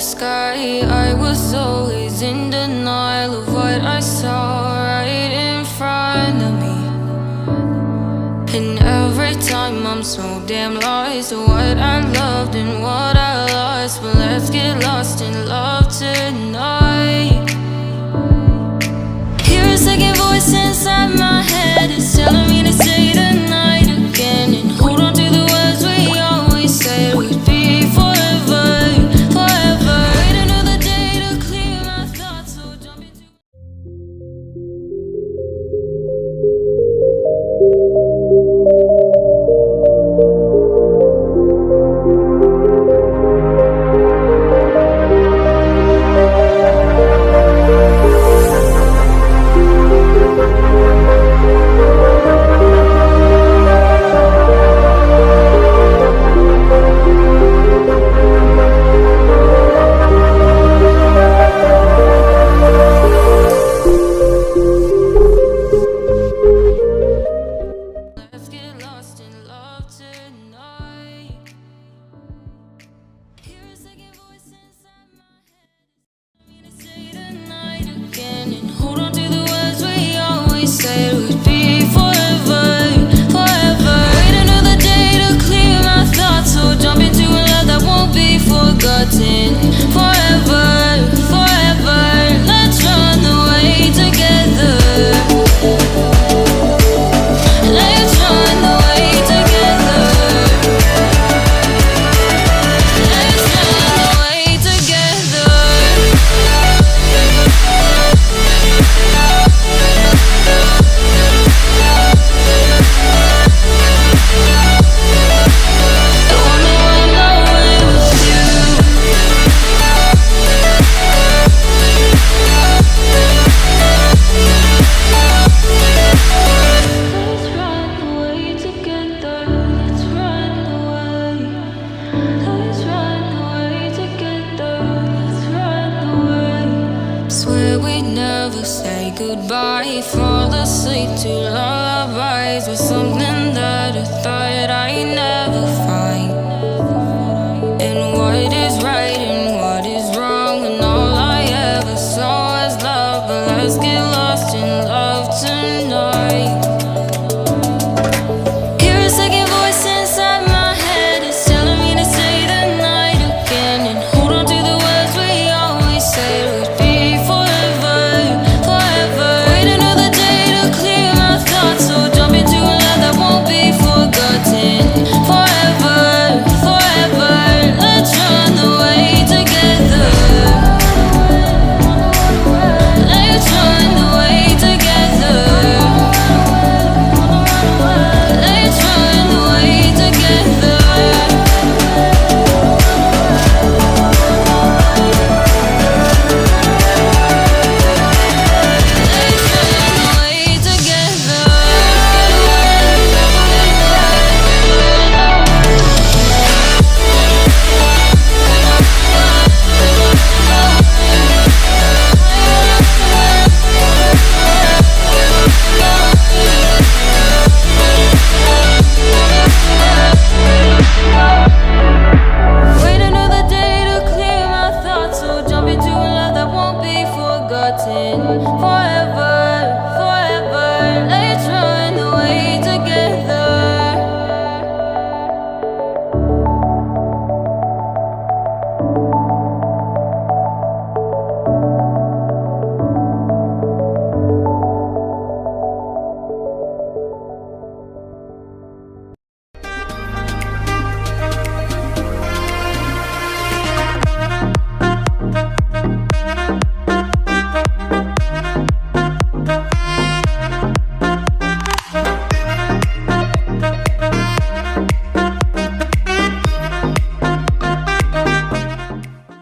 sky. I was always in denial of what I saw right in front of me. And every time I'm so damn lost to what I loved and what I lost. But let's get lost in love tonight. Hear a second voice inside my head, it's telling me to say tonight again, and hold on to the words we always said would be forever, forever. Wait another day to clear my thoughts, so jump into forever, forever. Let's run away together. Let's run away together. Let's run away together. Swear we'd never say goodbye. Fall asleep to lullabies with something that I thought I'd never find. And what is right and what is wrong, and all I ever saw was love. But let's get lost in love tonight. Hear a second voice inside my head, it's telling me to say the night again, and hold on to the words we always said would be forever.